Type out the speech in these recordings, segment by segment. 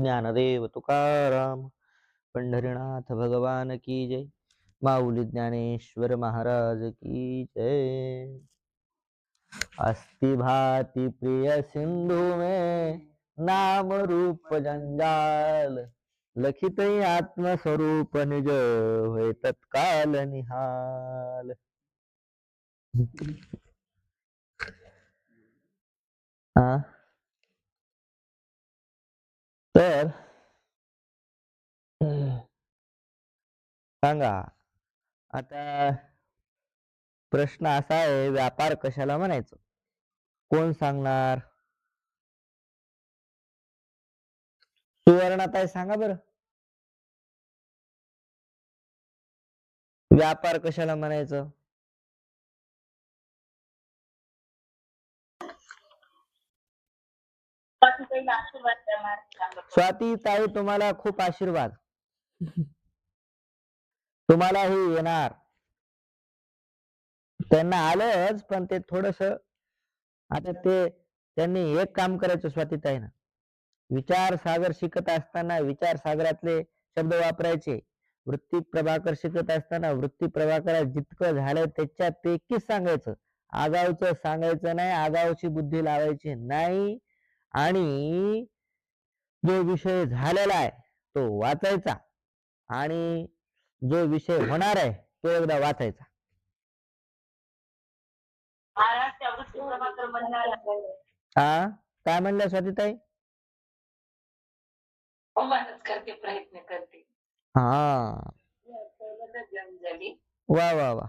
ज्ञानदेव तुकाराम पंढरीनाथ भगवान की जय। माऊली ज्ञानेश्वर महाराज की जय। अस्ति भाति प्रिय सिंधु में नाम रूप जंजाल, लखित आत्म स्वरूप निज होय तत्काल निहाल। तर सांगा आता, प्रश्न असा आहे, व्यापार कशाला म्हणायचं? कोण सांगणार? सुवर्णाताई सांगा बरं, व्यापार कशाला म्हणायचं? स्वाती ताई तुम्हाला खूप आशीर्वाद. तुम्हालाही येणार. त्यांना आलंच, पण ते थोडस आता त्यांनी एक काम करायचं स्वातीताईनं, विचार सागर शिकत असताना विचार सागरातले शब्द वापरायचे. वृत्ती प्रभाकर शिकत असताना वृत्ती प्रभाकरात जितकं झालं त्याच्यापैकीच सांगायचं. आगाऊचं सांगायचं नाही, आगाऊची बुद्धी लावायची नाही. आणि जो विषय झालेला आहे तो वाचायचा, आणि जो विषय होणार आहे तो एकदा वाचायचा. हा, काय म्हणल्या स्वातीताई? प्रयत्न करते. हा, वा वा वा,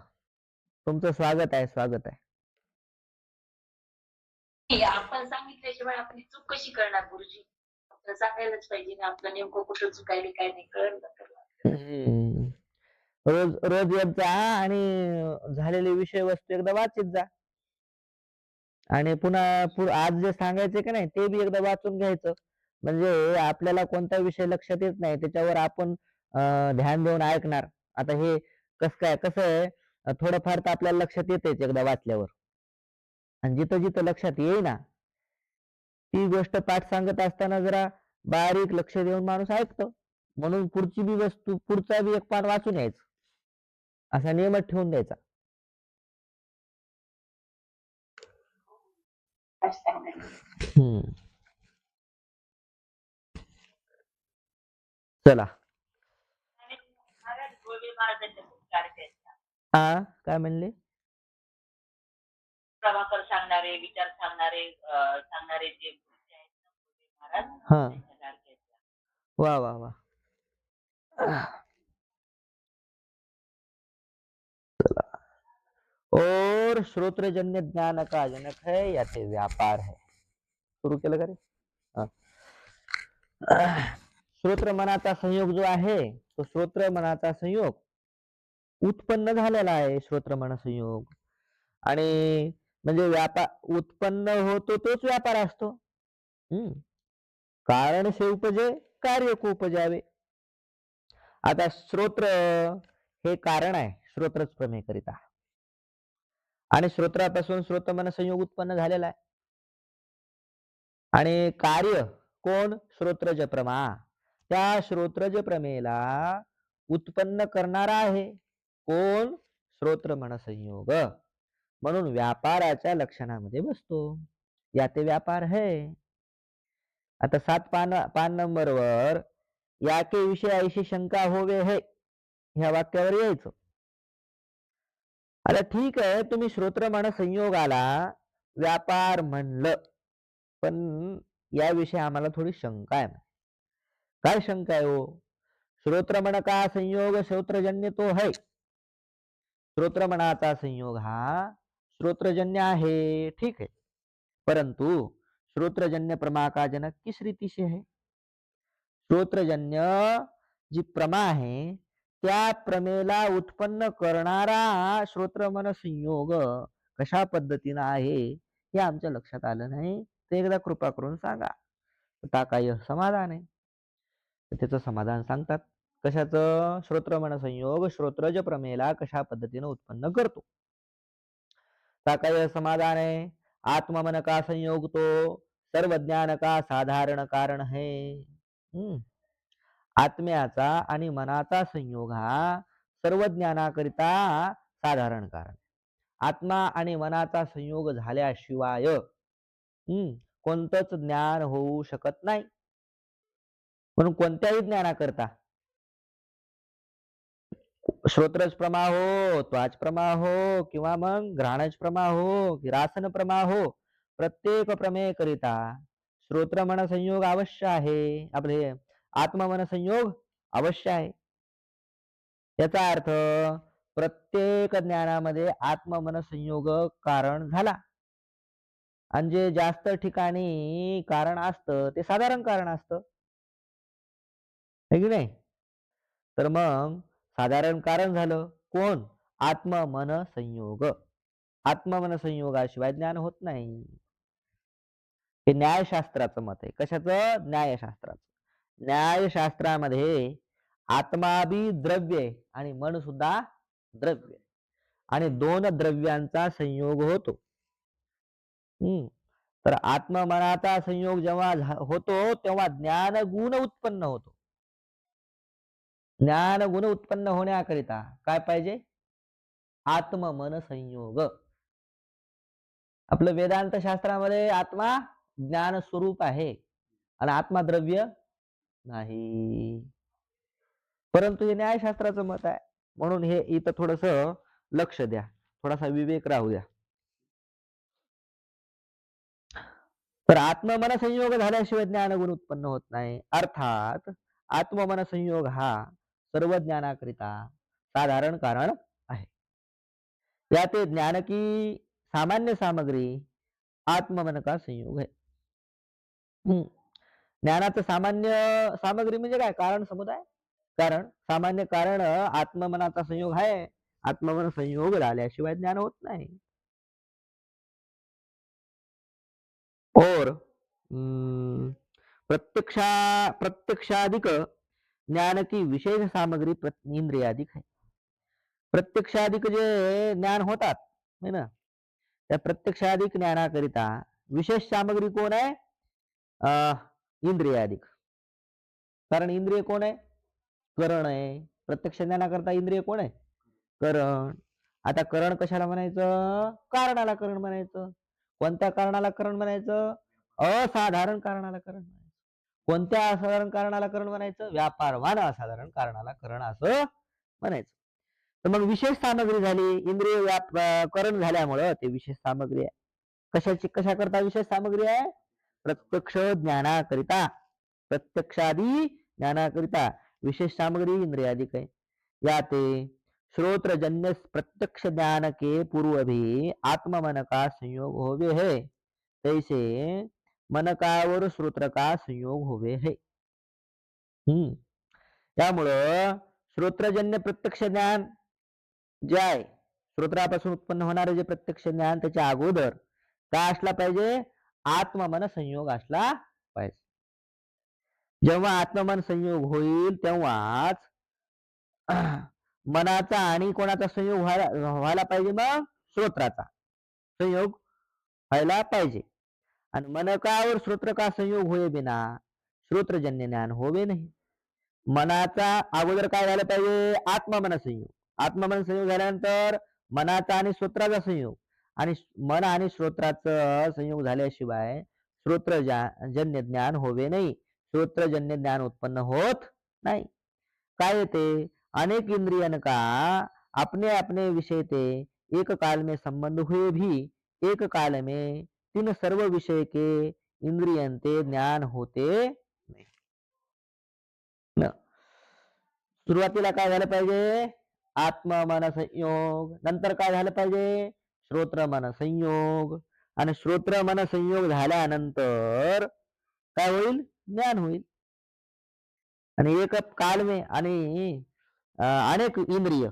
तुमचं स्वागत आहे, स्वागत आहे. आपण सांगितल्याशिवाय आपली चूक कशी करणार गुरुजी? आपल्याला सांगायलाच पाहिजे ना, आपलं नेमकं कुठं चुकायला काय नाही कळलं. रोज रोज येत जा आणि झालेली विषय वस्तू एकदा वाचित जा, आणि पुन्हा आज जे सांगायचे का नाही ते बी एकदा वाचून घ्यायचं. म्हणजे आपल्याला कोणता विषय लक्षात येत नाही त्याच्यावर आपण ध्यान देऊन ऐकणार. आता हे कसं आहे, थोडंफार तर आपल्याला लक्षात येतेच एकदा वाचल्यावर, आणि जिथं जिथं लक्षात येईना ती गोष्ट पाठ सांगत असताना जरा बारीक लक्ष देऊन माणूस ऐकतो. म्हणून पुढची बी वस्तू, पुढचा बी एक पाठ वाचून यायचं, असा नियमच ठेवून द्यायचा. चला, हा काय म्हणले? प्रभाकर सांगणारे, विचार सांगणारे जे महाराज, हा, वा वा वा. और श्रोत्रजन्य ज्ञान का जनक है याचे व्यापार है. सुरू केलं का रे? श्रोत्र मनाचा संयोग जो आहे तो श्रोत्र मनाचा संयोग उत्पन्न झालेला आहे. श्रोत्र मन संयोग, आणि म्हणजे व्यापार उत्पन्न होतो तोच व्यापार असतो. कारण से उपजे कार्य को उपजावे. आता श्रोत्र हे कारण आहे, श्रोत्रच प्रमेय करिता, आणि श्रोत्रापासून श्रोत्र मन संयोग उत्पन्न झालेला आहे. आणि कार्य कोण? श्रोत्रज प्रमा. त्या श्रोत्रज प्रमेला उत्पन्न करणारा आहे कोण? श्रोत्र मन संयोग. म्हणून व्यापाराच्या लक्षणामध्ये बसतो, याते व्यापार है. आता 7 पान नंबर वर याके विषय ऐशी शंका होवे है, ह्या वाक्यावर यायचं. आता ठीक आहे, तुम्ही श्रोत्र मन संयोगाला व्यापार म्हणलं, पण याविषयी आम्हाला थोडी शंका आहे. काय शंका आहे हो? श्रोत्र मन का संयोग श्रोत्रजन्य तो है. श्रोत्र मनाचा संयोग हा श्रोत्रजन्य आहे, ठीक है, परंतु श्रोत्रजन्य प्रमा का जनक किस रीति से है? श्रोत्रजन्य जी प्रमा आहे त्या प्रमेला उत्पन्न करणारा श्रोत्र मन संयोग कशा पद्धतीने आहे हे आमच्या लक्षात आलं नाही, ते एकदा कृपा करून सांगा. काय समाधान आहे? त्याचं समाधान सांगतात. कशाचं? श्रोत्र मन संयोग श्रोत्रज प्रमेला कशा पद्धतीने उत्पन्न करतो. काय समाधान आहे? आत्मा मन का संयोग तो सर्व ज्ञान का साधारण कारण है. हम्म आत्म्याचा आणि मनाचा संयोग हा सर्व ज्ञानाकरिता साधारण कारण. आत्मा आणि मनाचा संयोग झाल्याशिवाय कोणतंच ज्ञान होऊ शकत नाही. म्हणून कोणत्याही ज्ञानाकरता श्रोत्रज प्रमा हो, त्वाच प्रमा हो, किंवा मग घ्राणज प्रमा हो, की रासन प्रमा हो, प्रत्येक प्रमेय करिता श्रोत्र मन संयोग अवश्य आहे. आपले आत्ममन संयोग अवश्य आहे. याचा अर्थ प्रत्येक ज्ञानामध्ये आत्ममन संयोग कारण झाला. आणि जे जास्त ठिकाणी कारण असतं ते साधारण कारण असतं, है की नाही? तर मग साधारण कारण झालं कोण? आत्म मन संयोग. आत्म मन संयोगाशिवाय ज्ञान होत नाही. हे न्यायशास्त्राचं मत आहे. कशाचं? न्यायशास्त्राचं. न्यायशास्त्रामध्ये आत्मा बी द्रव्य आहे आणि मन सुद्धा द्रव्य आहे. आणि दोन द्रव्यांचा संयोग होतो. हम्म तर आत्ममनाचा संयोग जेव्हा होतो तेव्हा ज्ञान गुण उत्पन्न होतो. ज्ञान गुण उत्पन्न होण्याकरिता काय पाहिजे? आत्ममन संयोग. आपलं वेदांत शास्त्रामध्ये आत्मा ज्ञान स्वरूप आहे आणि आत्मा द्रव्य नाही. परंतु हे न्यायशास्त्राचं मत आहे. म्हणून हे इथं थोडस लक्ष द्या, थोडासा विवेक राहू द्या. तर आत्ममन संयोग झाल्याशिवाय ज्ञानगुण उत्पन्न होत नाही. अर्थात आत्ममन संयोग हा सर्व ज्ञानाकरिता साधारण कारण आहे. यात ज्ञान की सामान्य सामग्री आत्ममन का संयोग है. ज्ञानाचं सामान्य सामग्री म्हणजे काय? कारण समुदाय. कारण सामान्य कारण आत्ममनाचा संयोग आहे. आत्ममन संयोग झाल्याशिवाय ज्ञान होत नाही. और प्रत्यक्षाधिक ज्ञान की विशेष सामग्री इंद्रियाधिक है. प्रत्यक्षाधिक जे ज्ञान होतात है ना, त्या प्रत्यक्षाधिक ज्ञानाकरिता विशेष सामग्री कोण आहे? इंद्रियाधिक. कारण इंद्रिय कोण आहे? करण आहे. प्रत्यक्ष ज्ञानाकरता इंद्रिय कोण आहे? करण. आता करण कशाला म्हणायचं? कारणाला करण म्हणायचं. कोणत्या कारणाला करण म्हणायचं? असाधारण कारणाला करण म्हणायचं. कोणत्या असाधारण कारणाला करण म्हणायचं? व्यापारवान असाधारण कारणाला करण असं म्हणायचं. तर मग विशेष सामग्री झाली. इंद्रिय करण झाल्यामुळं ते विशेष सामग्री आहे. कशाकरता विशेष सामग्री आहे? प्रत्यक्ष ज्ञानाकरिता. प्रत्यक्षादी ज्ञानाकरिता विशेष सामग्री इंद्रियाधिक है. याते श्रोत्रजन्य प्रत्यक्ष ज्ञान के पूर्व भी आत्म मन का संयोग होवे है, तैसे मन का और श्रोत्र का संयोग होवे है. त्यामुळं श्रोत्रजन्य प्रत्यक्ष ज्ञान जे आहे, श्रोत्रापासून उत्पन्न होणारे जे प्रत्यक्ष ज्ञान, त्याच्या अगोदर काय असला पाहिजे? आत्ममन संयोग असला पाहिजे. जेव्हा आत्ममन संयोग होईल तेव्हाच मनाचा आणि कोणाचा संयोग व्हायला पाहिजे? मग श्रोत्राचा संयोग व्हायला पाहिजे. आणि मन का और श्रोत्र का संयोग होय बिना श्रोत्रजन्य ज्ञान होवे नाही. मनाचा अगोदर काय झालं पाहिजे? आत्ममन संयोग. आत्ममन संयोग झाल्यानंतर मनाचा आणि श्रोत्राचा संयोग, आणि मन आणि श्रोत्राचा संयोग झाल्याशिवाय श्रोत्रजन्य ज्ञान होवे नाही. श्रोत्रजन्य ज्ञान उत्पन्न होत नाही. काय येते? अनेक इंद्रियन का अपने अपने विषय ते एक काल में संबंध हुए भी एक काल में तीन सर्व विषय के इंद्रियन ते ज्ञान होते नाही. सुरुवातीला काय झालं पाहिजे? आत्ममन संयोग. नंतर काय झालं पाहिजे? श्रोत्र मन संयोग. आणि श्रोत्र मन संयोग झाल्यानंतर काय होईल? ज्ञान होईल. आणि एक काल में आणि अनेक इंद्रिय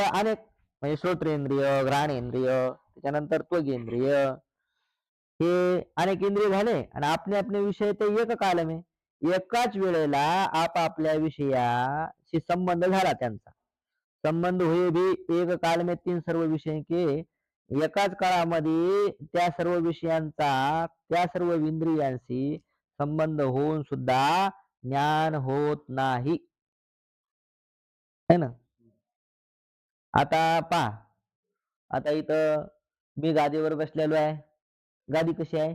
अनेक, म्हणजे श्रोत्रेंद्रिय, घ्राणेंद्रिय, त्याच्यानंतर त्वगेंद्रिय, हे अनेक इंद्रिय झाले आणि आपले आपले विषय ते एक काल में, एकाच वेळेला आपापल्या विषयाशी संबंध झाला त्यांचा. संबंध हुए भी एक काल में तीन सर्व विषय के. एकाच काळामध्ये त्या सर्व विषयांचा त्या सर्व इंद्रियांशी संबंध होऊन सुद्धा ज्ञान होत नाही, है ना? आता पहा, आता इथं मी गादीवर बसलेलो आहे. गादी कशी आहे?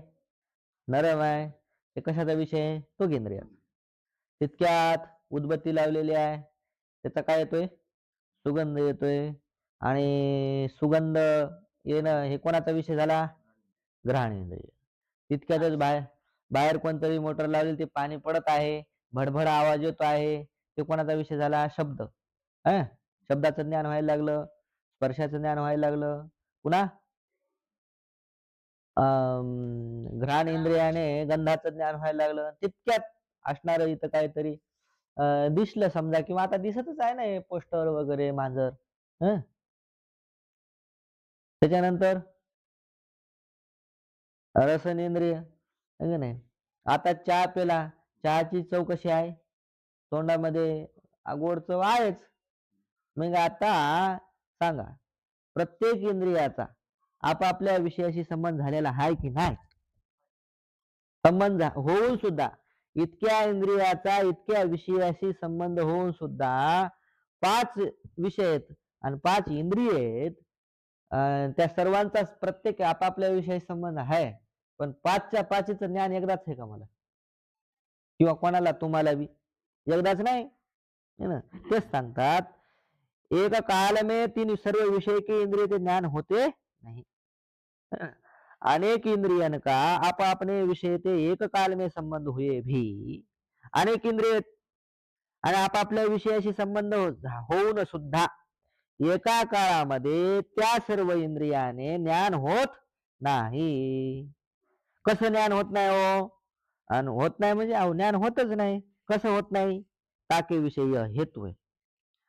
नरम आहे. ते कशाचा विषय आहे? त्वगिंद्रिय. तितक्यात उदबत्ती लावलेली आहे. त्याचा काय येतोय? सुगंध येतोय आणि सुगंध येणं हे कोणाचा विषय झाला? घ्राणेंद्रिय. तितक्यातच बाहेर बाहेर कोणतरी मोटर लावली, ते पाणी पडत आहे, भडभड आवाज येतो आहे. ते कोणाचा विषय झाला? शब्द. शब्दाचं ज्ञान व्हायला लागलं, स्पर्शाचं ज्ञान व्हायला लागलं. पुन्हा घ्राण इंद्रियाने गंधाचं ज्ञान व्हायला लागलं. तितक्यात असणारं इथं काहीतरी दिसलं समजा, किंवा आता दिसतच आहे ना हे पोस्टर वगैरे मांजर. हं. त्याच्यानंतर रसनेंद्रिय, आहे की नाही? आता चहा प्याला, चहाची चव कशी आहे? तोंडामध्ये गोड चव आहेच. मग आता सांगा, प्रत्येक इंद्रियाचा आपापल्या विषयाशी संबंध झालेला आहे की नाही? संबंध होऊन सुद्धा इतक्या इंद्रियाचा इतक्या विषयाशी संबंध होऊन सुद्धा 5 विषय आहेत आणि 5 इंद्रिय आहेत. त्या सर्वांचाच प्रत्येक आपापल्या विषयाशी संबंध आहे. पण 5च्या 5चं ज्ञान एकदाच आहे का मला? किंवा कोणाला, तुम्हाला बी एकदाच नाही, है ना? तेच सांगतात, एक काल में तीन सर्व विषय के इंद्रिय के ज्ञान होते नहीं, अनेक इंद्रियन का आप अपने विषय ते एक काल में संबंध हुए भी, अनेक इंद्रिय आणि आपापल्या विषयाशी संबंध होऊन सुद्धा एका काळामध्ये त्या सर्व इंद्रियाने ज्ञान होत नाही. कसं ज्ञान होत नाही हो? आणि होत नाही म्हणजे ज्ञान होतच नाही. कसं होत नाही? ताके विषय हेतू आहे.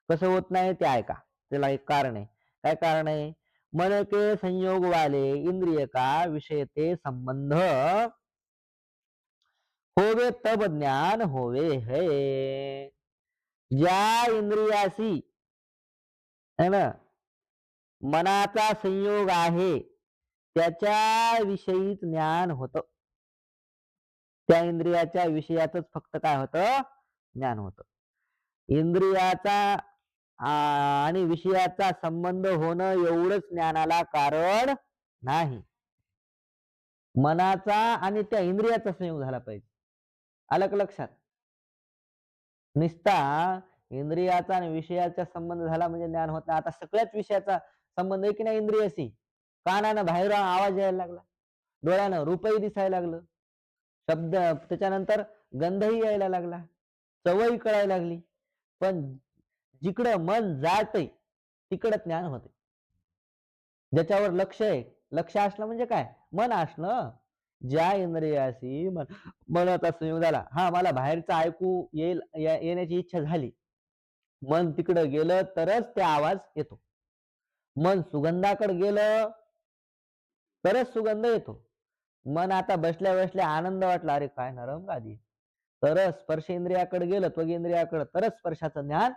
कसं होत नाही ते ऐका. त्याला एक कारण आहे. काय कारण आहे? मन के संयोग वाले इंद्रिय का विषय ते संबंध होवे तब ज्ञान होवे है. ज्या इंद्रियाशी, है ना, मनाचा संयोग आहे त्याच्या विषयीच ज्ञान होतं. त्या इंद्रियाच्या विषयातच फक्त काय होतं? ज्ञान होतं. इंद्रियाचा आणि विषयाचा संबंध होणं एवढंच ज्ञानाला कारण नाही. मनाचा आणि त्या इंद्रियाचा संयोग झाला पाहिजे. आलं का लक्षात? निस्ता इंद्रियाचा आणि विषयाचा संबंध झाला म्हणजे ज्ञान होत नाही. आता सगळ्याच विषयाचा संबंध आहे की नाही इंद्रियाशी? कानानं बाहेर आवाज यायला लागला, डोळ्यानं रूपही दिसायला लागलं, शब्द, त्याच्यानंतर गंधही यायला लागला, चवही कळायला लागली. पण जिकडं मन जातंय तिकडं ज्ञान होते. ज्याच्यावर लक्ष आहे, लक्ष असलं म्हणजे काय? मन असणं. ज्या इंद्रियाशी मनाचा संयोग झाला, हा मला बाहेरचं ऐकू येण्याची इच्छा झाली, मन तिकडं गेलं तरच ते आवाज येतो. मन सुगंधाकडे गेलं तरच सुगंध येतो. मन आता बसल्या बसल्या आनंद वाटला, अरे काय नरम गादी, तरच स्पर्शेंद्रियाकडे गेलं, त्वगिंद्रियाकडे, तरच स्पर्शाचं ज्ञान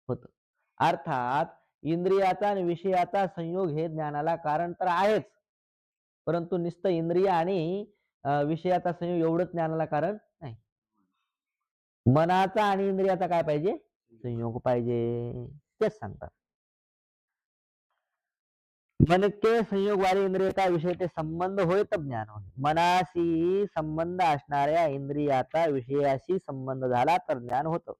होतं. अर्थात इंद्रियाचा आणि विषयाचा संयोग हे ज्ञानाला कारण तर आहेच, परंतु नुसतं इंद्रिय आणि विषयाचा संयोग एवढंच ज्ञानाला कारण नाही. मनाचा आणि इंद्रियाचा काय पाहिजे? संयोग पाहिजे. तेच सांगतात. मन के संयोग वाले इंद्रिय का विषय ते संबंध होय तब ज्ञान होय. मनाशी संबंध असणाऱ्या इंद्रियाचा विषयाशी संबंध झाला तर ज्ञान होतं.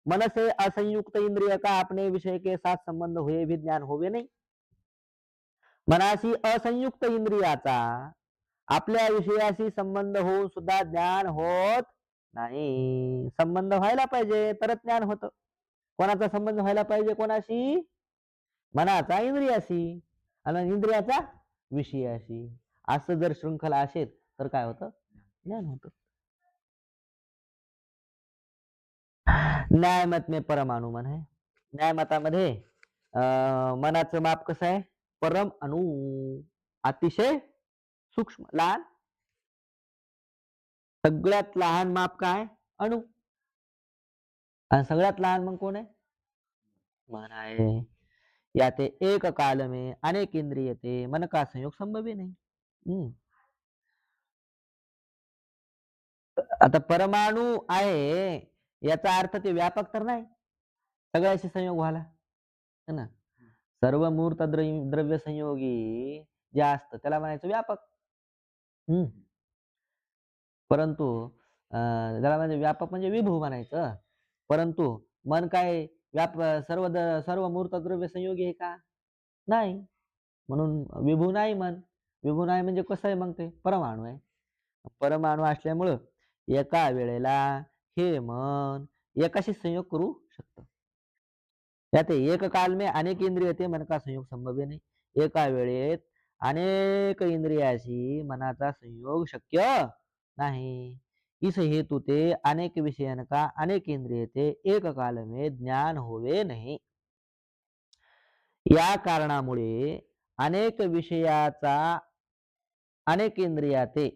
मन से असंयुक्त इंद्रिय का अपने विषय के साथ संबंध हुए भी ज्ञान होवे नहीं. मनाशी असंयुक्त इंद्रियाचा आपल्या विषयाशी संबंध होऊन सुद्धा ज्ञान होत नाही. संबंध व्हायला पाहिजे तरच ज्ञान होतं. कोणाचा संबंध व्हायला पाहिजे? कोणाशी? मनाचा इंद्रियाशी आणि इंद्रियाचा विषयाशी. असं जर शृंखला असेल तर काय होतं? ज्ञान होतं. न्यायमत में परमाणु है. न्यायमतामध्ये मनाचं माप कसं आहे? परम अणु, अतिशय सूक्ष्म, लहान. सगळ्यात लहान माप काय? अणु. आणि सगळ्यात लहान मग कोण आहे? मन आहे. याते एक काल में अनेक इंद्रिय थे, मन का संयोग संभव ही नहीं. आता परमाणू आहे याचा अर्थ ते व्यापक तर नाही, सगळ्याशी संयोग व्हायला, है ना. सर्व मूर्त द्रव्य संयोगी जे असतं त्याला म्हणायचं व्यापक. हम्म. परंतु त्याला म्हणजे व्यापक म्हणजे विभू म्हणायचं. परंतु मन काय सर्व मूर्त द्रव्य संयोगी आहे का? नाही. म्हणून विभू नाही मन. विभू नाही म्हणजे कसं आहे मग ते परमाणू आहे. परमाणू असल्यामुळं एका वेळेला हे मन एकाशी संयोग करू शकतं. यात एक काल में अनेक इंद्रिय थे मन का संयोग संभव्य नाही. एका वेळेत अनेक इंद्रियाशी मनाचा संयोग शक्य नाही. इस हेतु ते अनेक विषयन का अनेक इंद्रिय थे एक काल में ज्ञान होवे नाही. या कारणामुळे अनेक विषयाचा अनेक इंद्रिया ते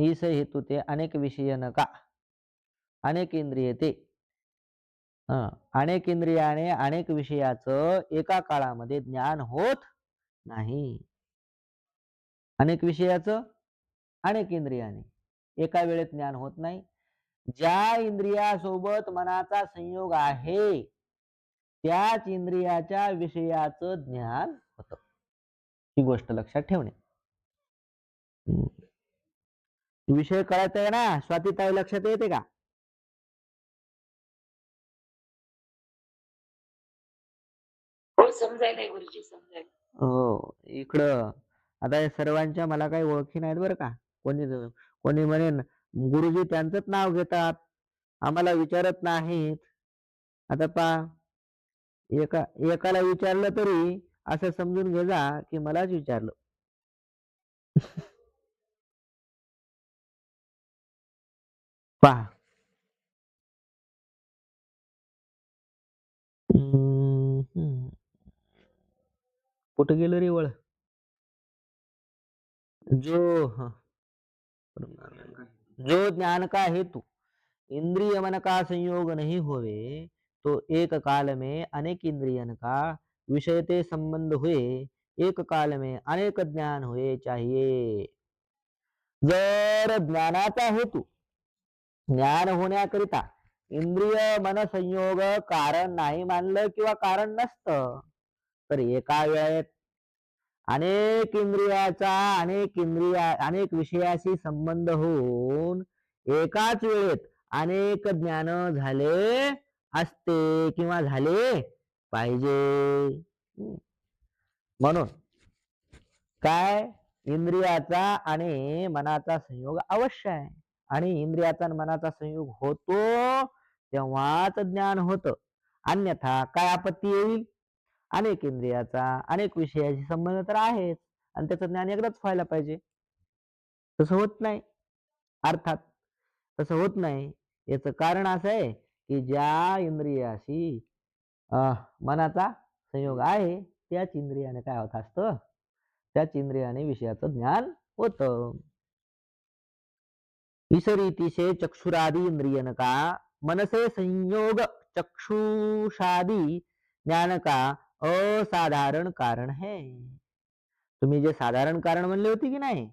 इस हेतु ते अनेक विषयन का अनेक इंद्रिय ते अनेक इंद्रियाने अनेक विषयाचं एका काळामध्ये ज्ञान होत नाही. अनेक विषयाचं अनेक इंद्रियाने एका वेळेत ज्ञान होत नाही. ज्या इंद्रियासोबत मनाचा संयोग आहे त्याच इंद्रियाच्या विषयाचं ज्ञान होतं. ही गोष्ट लक्षात ठेवणे. विषय कळतंय ना? स्वातीताई लक्षात येते का? हो, समजायला गुरुजी, समजायला. हो. इकडं आता या सर्वांच्या मला काही ओळखी नाहीत बरं का. कोणी म्हणेन गुरुजी त्यांचंच नाव घेतात, आम्हाला विचारत नाहीत. आता पहा, एकाला विचारलं तरी असं समजून घे जा की मलाच विचारलं. पहा, कुठं गेलं रे वळ? जो जो ज्ञान का हेतु इंद्रिय मन का संयोग नहीं होवे तो एक काल में अनेक इंद्रियन का विषयते संबंध हुए एक काल में अनेक ज्ञान हुए चाहिए. जर ज्ञानाचा हेतू ज्ञान होण्याकरिता इंद्रिय मन संयोग कारण नाही मानलं किंवा कारण नसतं तर एका वेळेत अनेक विषयाशी संबंध होऊन एकाच वेळेत अनेक ज्ञान झाले असते किंवा झाले पाहिजे. म्हणून काय इंद्रियाचा आणि मनाचा संयोग अवश्य आहे आणि इंद्रियाचा आणि मनाचा संयोग होतो तेव्हाच ज्ञान होतं. अन्यथा काय आपत्ती येईल? अनेक इंद्रियाचा अनेक विषयाशी संबंध तर आहेच आणि त्याचं ज्ञान एकदाच व्हायला पाहिजे. तसं होत नाही. अर्थात तसं होत नाही. याचं कारण असं आहे की ज्या इंद्रियाशी मनाचा संयोग आहे त्याच इंद्रियाने काय होत असतं, त्याच इंद्रियाने विषयाचं ज्ञान होतं. इस रीति से चक्षुरादि इंद्रियन का मन से संयोग चक्षुषादि ज्ञान का असाधारण कारण है. तुम्ही जे साधारण कारण म्हणले होते की नाही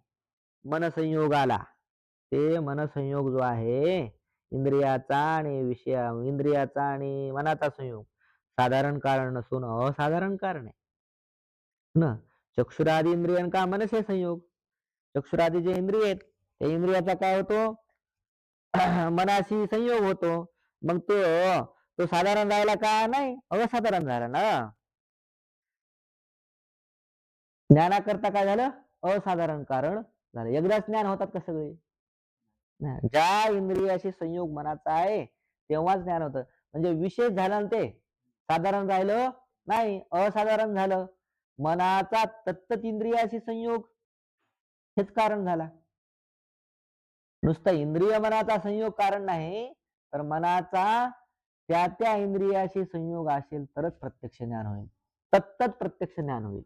मन संयोगाला, ते मन संयोग जो आहे इंद्रियाचा आणि मनाचा संयोग साधारण कारण नसून असाधारण कारण आहे ना. चक्षुरादी इंद्रियन का मन से संयोग, चक्षुरादी जे इंद्रिय आहेत त्या इंद्रियाचा काय होतो मनाशी संयोग होतो. मग तो साधारण राहिला का? नाही, असाधारण झाला ना. ज्ञानाकरता काय झालं? असाधारण कारण झालं. एकदाच ज्ञान होतात का सगळे? नाही. ज्या इंद्रियाशी संयोग मनाचा आहे तेव्हाच ज्ञान होतं. म्हणजे विशेष झालं ना ते, साधारण राहिलं नाही, असाधारण झालं. मनाचा तत्त इंद्रियाशी संयोग हेच कारण झाला. नुसतं इंद्रिय मनाचा संयोग कारण नाही, तर मनाचा त्या इंद्रियाशी संयोग असेल तरच प्रत्यक्ष ज्ञान होईल. तत्त प्रत्यक्ष ज्ञान होईल.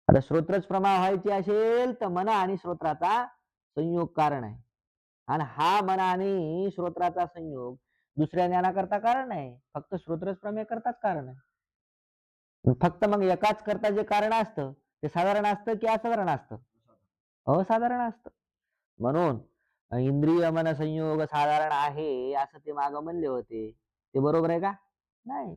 आता श्रोत्रच प्रमा व्हायची असेल तर मन आणि श्रोत्राचा संयोग कारण आहे आणि हा मन आणि श्रोत्राचा संयोग दुसऱ्या ज्ञानाकरता कारण आहे. फक्त श्रोत्रच प्रमेय करताच कारण आहे. फक्त मग एकाच करता जे कारण असतं ते साधारण असतं की असाधारण असतं? असाधारण असतं. म्हणून इंद्रिय मन संयोग साधारण आहे असं ते मागं म्हणले होते. ते बरोबर आहे का? नाही.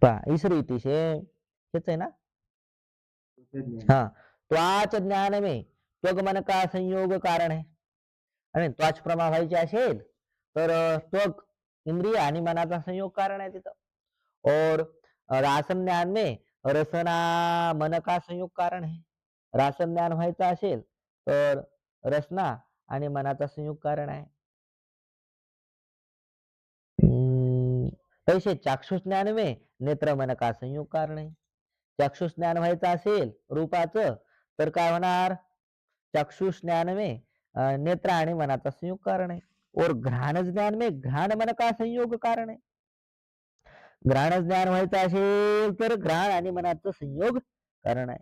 पहा ईश्वरी इतिशे हेच आहे ना? हाँ, त्वाच ज्ञान में त्वगमन का संयोग कारण आहे. आणि त्वाच प्रमा व्हायची असेल तर त्वग इंद्रिय आणि मनाचा संयोग कारण आहे तिथं. और रासन ज्ञान में रसना मन का संयोग कारण है. रासन ज्ञान व्हायचं असेल तर रसना आणि मनाचा संयोग कारण आहे. तैसे चाक्षुष ज्ञान में नेत्र मन का संयोग कारण आहे. चक्षुष ज्ञान व्हायचं असेल रूपाचं तर काय होणार? चक्षुष ज्ञान में नेत्र आणि मनाचा संयोग कारण आहे. और घ्राण ज्ञान में घ्राण मन का संयोग कारण आहे. घ्राण ज्ञान व्हायचं असेल तर घ्राण आणि मनाचा संयोग कारण आहे.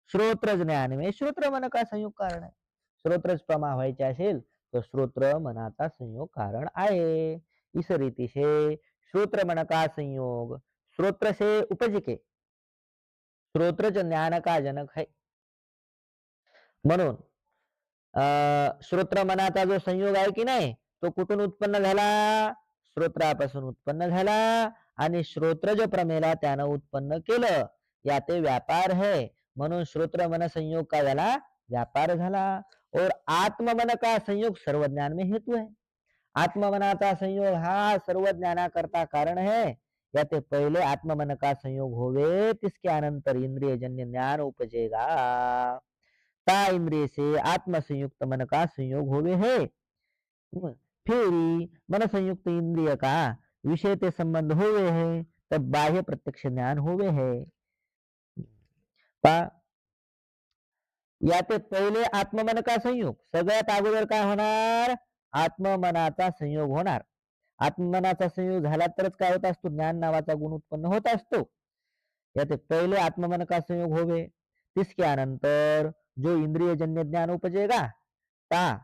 श्रोत्र ज्ञान में श्रोत्र मन का संयोग कारण आहे. श्रोत्रच प्रमा व्हायचे असेल तर श्रोत्र मनाचा संयोग कारण आहे. इस रीति से श्रोत्र मन का संयोग श्रोत्र से उपज के श्रोत्र ज्ञान का जनक है. म्हणून श्रोत्र मनाचा जो संयोग आहे की नाही तो कुठून उत्पन्न झाला? श्रोत्रापासून उत्पन्न झाला आणि श्रोत्र जो प्रमेला त्यानं उत्पन्न केलं या ते व्यापार है. म्हणून श्रोत्र मन संयोग का झाला? व्यापार झाला. और आत्ममन का संयोग सर्व ज्ञान में हेतु है. आत्ममनाचा संयोग हा सर्व ज्ञानाकरता कारण है. या ते पहिले आत्ममन का संयोग होवे तिसके अनंतर इंद्रिय जन्य ज्ञान उपजेगा. ता इंद्रिय से आत्म संयुक्त मन का संयोग होवे है. फिर मन संयुक्त इंद्रिय का विषय ते संबंध होवे है तब बाह्य प्रत्यक्ष ज्ञान होवे है. पहा यात पहिले आत्ममन का संयोग सगळ्यात अगोदर काय होणार? आत्ममनाचा संयोग होणार. आत्ममनाचा संयोग झाला तरच काय होत असतो? ज्ञान नावाचा गुण उत्पन्न होत असतो. यात पहिले आत्ममन का संयोग होवे तिसके अनंतर जो इंद्रियजन्य ज्ञान उपजेगा ता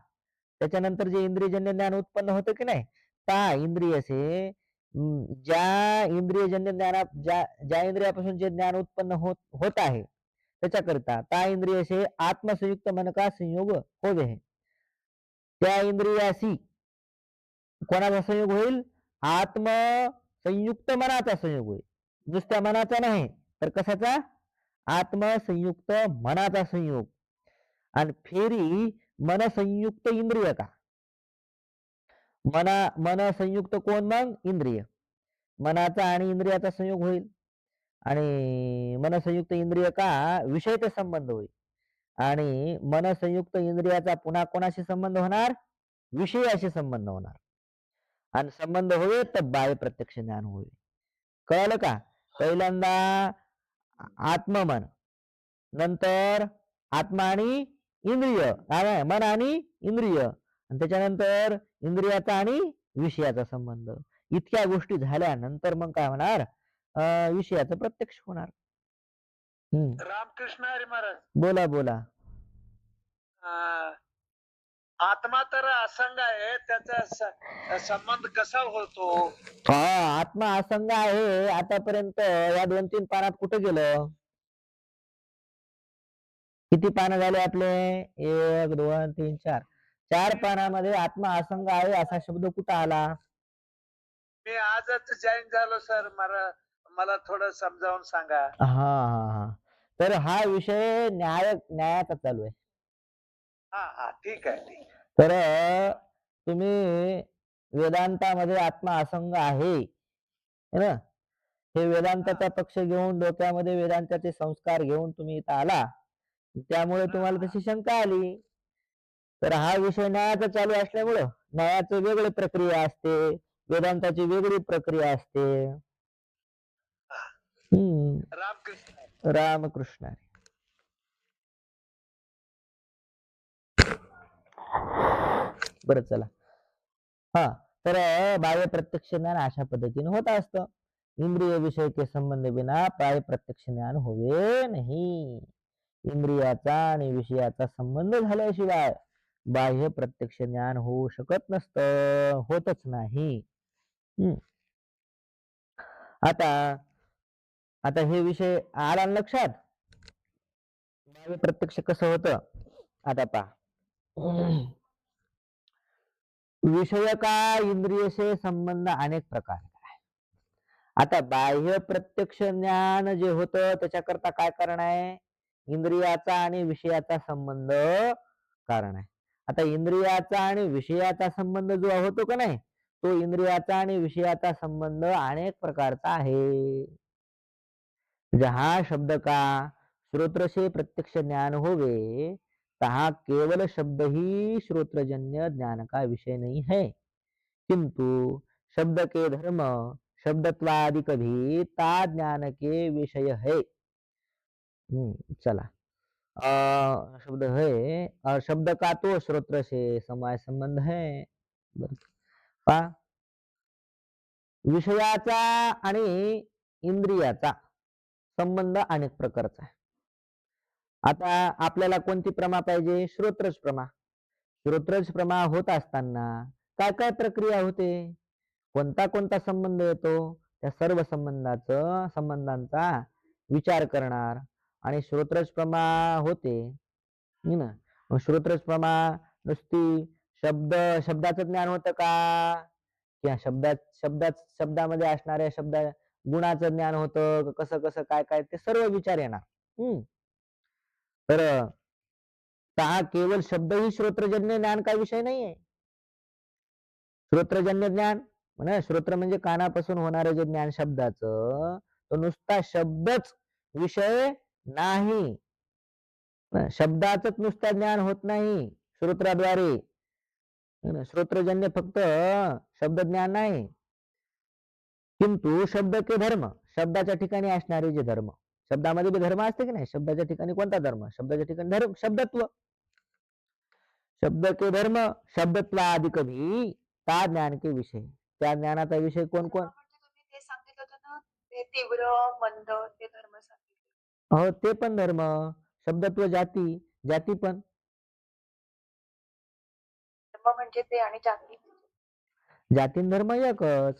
त्याच्यानंतर जे इंद्रियजन्य ज्ञान उत्पन्न होतं की नाही ता इंद्रिय से ज्या इंद्रियजन्य ज्ञाना ज्या ज्या इंद्रियापासून जे ज्ञान उत्पन्न होत आहे त्याच्याकरिता ता इंद्रिय से आत्मसंयुक्त मन का संयोग होवे है. त्या इंद्रियाशी कोणाचा संयोग होईल? आत्म संयुक्त मनाचा संयोग होईल. नुसत्या मनाचा नाही तर कशाचा? आत्मसंयुक्त मनाचा संयोग. आणि फेरी मन संयुक्त इंद्रिय का? मन संयुक्त कोण मग? इंद्रिय. मनाचा आणि इंद्रियाचा संयोग होईल आणि मन संयुक्त इंद्रिय का विषय ते संबंध होईल आणि मन संयुक्त इंद्रियाचा पुन्हा कोणाशी संबंध होणार? विषयाशी संबंध होणार आणि संबंध होईल तर बाह्य प्रत्यक्ष ज्ञान होईल. कळलं का? पहिल्यांदा आत्ममन नंतर आत्मा आणि इंद्रिय मन आणि इंद्रिय आणि त्याच्यानंतर इंद्रियाचा आणि विषयाचा संबंध. इतक्या गोष्टी झाल्यानंतर मग काय होणार? विषयाचं प्रत्यक्ष होणार. रामकृष्ण हरी महाराज. बोला बोला. आत्मा तर असंग आहे त्याचा संबंध कसा होतो? आत्मा असंग आहे. आतापर्यंत या 2-3 पानात कुठे गेलं? किती पानं झाले आपले? 1 2 3 4 4 पानामध्ये आत्मा असंग आहे असा शब्द कुठं आला? मी आजच जॉईन झालो सर. मला थोडं समजावून सांगा. हा तर हा विषय न्यायाचा चालू आहे. हा ठीक आहे. तर तुम्ही वेदांतामध्ये आत्मा असंग आहे ना, हे वेदांताचा पक्ष घेऊन डोक्यामध्ये वेदांताचे संस्कार घेऊन तुम्ही इथं आला त्यामुळे तुम्हाला तशी शंका आली. तर हा विषय न्यायाचा चालू असल्यामुळं न्यायाची वेगळी प्रक्रिया असते, वेदांताची वेगळी प्रक्रिया असते. रामकृष्ण. रामकृष्ण. बरं चला. तर बाह्य प्रत्यक्ष ज्ञान अशा पद्धतीने होत असतं. इंद्रिय विषय के संबंध बिना बाह्य प्रत्यक्ष ज्ञान होवे नाही. इंद्रियाचा आणि विषयाचा संबंध झाल्याशिवाय बाह्य प्रत्यक्ष ज्ञान होऊ शकत नसतं, होतच नाही. आता आता हे विषय आला ना लक्षात. बाह्य प्रत्यक्ष कसं होतं आता पहा. विषय का इंद्रिय से संबंध अनेक प्रकार. आता बाह्य प्रत्यक्ष ज्ञान जे होतं त्याच्याकरता काय कारण आहे, इंद्रियाचा आणि विषयाचा संबंध कारण आहे. आता इंद्रियाचा आणि विषयाचा संबंध जो होतो का नाही, तो इंद्रियाचा आणि विषयाचा संबंध अनेक प्रकारचा आहे. जहा शब्द का श्रोत्र से प्रत्यक्ष ज्ञान होवे, तहा केवल शब्द ही श्रोत्रजन्य ज्ञान का विषय नहीं है, किंतु शब्द के धर्म शब्दत्वादिक भी ता ज्ञान के विषय है. चला. शब्द है और शब्द का तो श्रोत्र से समवाय संबंध है. पहा, विषयाचा आणि इंद्रियाचा संबंध अनेक प्रकारचा आहे. आता आपल्याला कोणती प्रमा पाहिजे, श्रोत्रज प्रमा. श्रोत्रज प्रमा होत असताना काय काय प्रक्रिया होते, कोणता कोणता संबंध येतो, त्या सर्व संबंधांचा विचार करणार आणि श्रोत्रज प्रमा होते ना. मग श्रोत्रज प्रमा नुसती शब्दाचं ज्ञान होतं का, किंवा शब्दामध्ये असणाऱ्या शब्द गुणाचं ज्ञान होतं, कसं कसं काय काय ते सर्व विचार येणार. तर हा केवळ शब्द ही श्रोत्रजन्य ज्ञान का विषय नाहीये. श्रोत्रजन्य ज्ञान म्हणजे श्रोत्र म्हणजे कानापासून होणारे जे ज्ञान शब्दाचं, तो नुसता शब्दच विषय नाही. शब्दाचंच नुसतं ज्ञान होत नाही श्रोत्राद्वारे. श्रोत्रजन्य फक्त शब्द ज्ञान नाही, किंतु शब्द के धर्म, शब्दाच्या ठिकाणी असणारे जे धर्म, शब्दामध्ये बी धर्म असते की नाही, शब्दाच्या ठिकाणी कोणता धर्म, शब्दाच्या ठिकाणी धर्म शब्दत्व. शब्द के धर्म शब्दत्वादिक भी ता ज्ञान के विषय, त्या ज्ञानाचा विषय कोण कोण. तुम्ही ते सांगितलं होतं ना, ते तीव्र मंद ते धर्म सांगितले. हो, ते पण धर्म. शब्दत्व जाती पण. धर्म म्हणजे ते आणि जाती. जातीन धर्म एकच,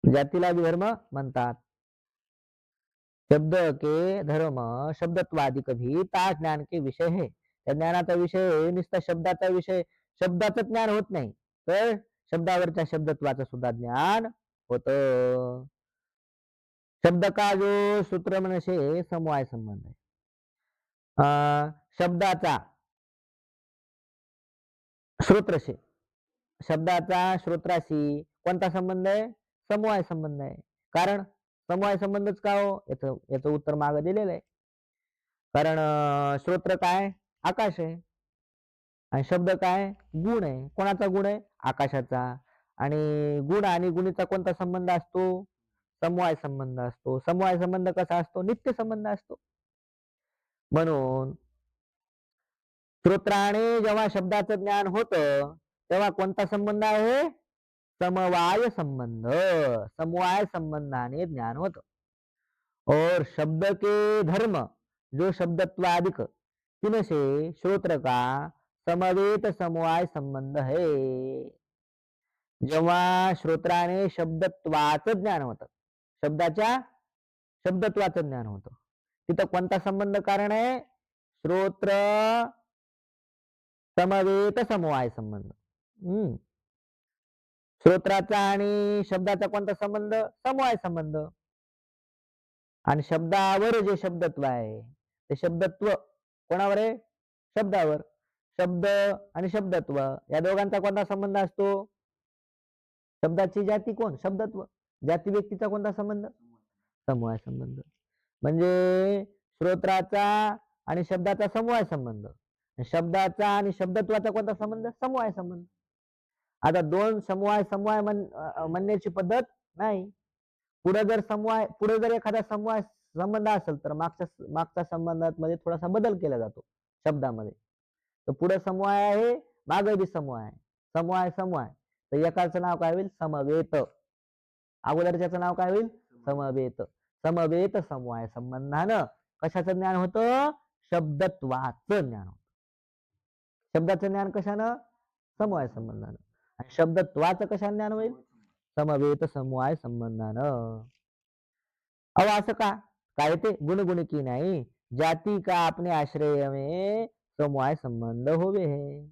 जातीला बी धर्म म्हणतात. शब्द के धर्म शब्दत्वादिक भी ता ज्ञान के विषय है. त्या ज्ञानाचा विषय नुसता शब्दाचा विषय, शब्दाचं ज्ञान होत नाही, तर शब्दावरच्या शब्दत्वाचं सुद्धा ज्ञान होत. शब्द का जो सूत्र म्हणजे समवाय संबंध आहे. शब्दाचा श्रोत्रशी, शब्दाचा श्रोत्राशी कोणता संबंध आहे, समवाय संबंध आहे. कारण समवाय संबंधच का हो, याचं उत्तर मागे दिलेलं आहे. कारण श्रोत्र काय, आकाश आहे, आणि शब्द काय, गुण आहे. कोणाचा गुण आहे, आकाशाचा. आणि गुण आणि गुणीचा कोणता संबंध असतो, समवाय संबंध असतो. समवाय संबंध कसा असतो, नित्य संबंध असतो. म्हणून श्रोत्राने जेव्हा शब्दाचं ज्ञान होतं तेव्हा कोणता संबंध आहे, समवाय संबंध. समवाय संबंधाने ज्ञान होतं. और शब्द के धर्म जो शब्दत्वादिक, तिनसे श्रोत्र का समवेत समवाय संबंध है. जेव्हा श्रोत्राने शब्दत्वाचं ज्ञान होतं, शब्दाच्या शब्दत्वाचं ज्ञान होतं, तिथं कोणता संबंध कारण आहे, श्रोत्र समवेत समवाय संबंध. श्रोत्राचा आणि शब्दाचा कोणता संबंध, समवाय संबंध. आणि शब्दावर जे शब्दत्व आहे ते शब्दत्व कोणावर आहे, शब्दावर. शब्द आणि शब्दत्व या दोघांचा कोणता संबंध असतो, शब्दाची जाती कोण, शब्दत्व. जाती व्यक्तीचा कोणता संबंध, समवाय संबंध. म्हणजे श्रोत्राचा आणि शब्दाचा समवाय संबंध, शब्दाचा आणि शब्दत्वाचा कोणता संबंध, समवाय संबंध. आता दोन समवाय म्हणण्याची पद्धत नाही. पुढे जर एखादा समवाय संबंध असेल तर मागच्या संबंधात मध्ये थोडासा बदल केला जातो शब्दामध्ये. तर पुढे समवाय आहे, मागे बी समवाय आहे. समवाय तर एकाचं नाव काय होईल, समवेत. अगोदरच्याचं नाव काय होईल, समवेत. समवेत समवाय संबंधानं कशाचं ज्ञान होतं, शब्दत्वाचं ज्ञान होतं. शब्दाचं ज्ञान कशानं, समवाय संबंधानं. आणि शब्दत्वाचं कशानं ज्ञान होईल, समवेत समवाय संबंधानं. अहो असं का? काय ते गुणगुण की नाही, जाती का अपने आश्रय में समवाय संबंध होवे है.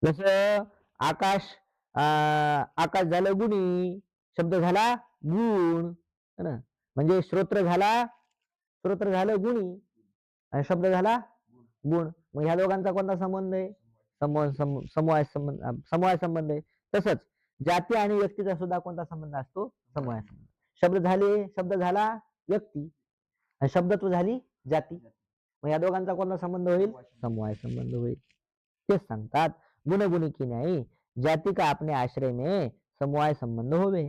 जसं आकाश आकाश झालं गुणी, शब्द झाला गुण, है ना. म्हणजे श्रोत्र झालं गुणी आणि शब्द झाला गुण. मग ह्या दोघांचा कोणता संबंध आहे? समवाय संबंध आहे. तसंच जाती आणि व्यक्तीचा सुद्धा कोणता संबंध असतो? समवाय संबंध. शब्द झाला व्यक्ती आणि शब्दत्व झाली जाती. मग या दोघांचा कोणता संबंध होईल? समवाय संबंध होईल. तेच सांगतात गुणगुणी की नाही, जाती का अपने आश्रय में समवाय संबंध होवे.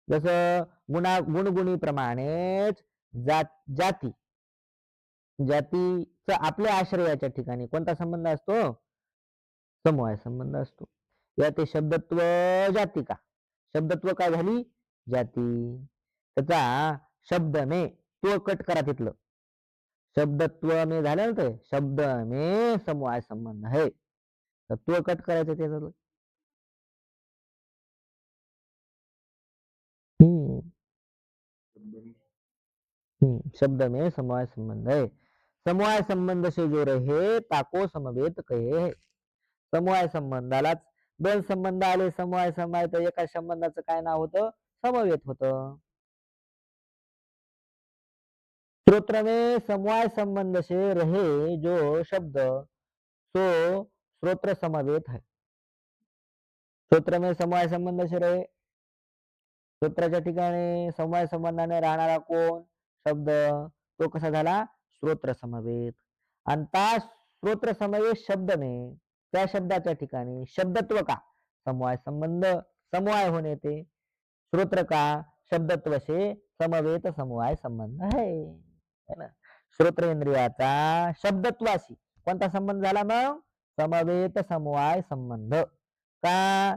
जसं गुणगुणी प्रमाणेच जाती जातीचा आपल्या आश्रयाच्या ठिकाणी कोणता संबंध असतो? समवाय संबंध असतो. या ते शब्दत्व जाती का, शब्दत्व काय झाली? जाती. त्याचा शब्द में तो कट करा तिथलं. शब्दत्व में झालं ना ते, शब्द में समवाय संबंध है. तर तो कट करायचं त्याचं. शब्द में समवाय संबंध है. समवाय संबंध से जो रहे ताको समवेत कहे है. समवाय संबंधालाच दोन संबंध आले, समवाय तर एका संबंधाचं काय नाव होतं? समवेत होतं. श्रोत्र में समवाय संबंध से रहे जो शब्द सो श्रोत्र समवेत है. श्रोत्र में समवाय संबंध से रहे, श्रोत्राच्या ठिकाणी समवाय संबंधाने राहणारा कोण? शब्द. तो कसा झाला? श्रोत्र समवेत. आणि त्या श्रोत्र समवेत शब्द में त्या शब्दाच्या ठिकाणी शब्दत्व का, समवाय संबंध, समवाय होने ते. श्रोत्र का शब्दत्व से समवेत समवाय संबंध है ना. श्रोत्रेंद्रियाचा शब्दत्वाशी कोणता संबंध झाला मग? समवेत समवाय संबंध. का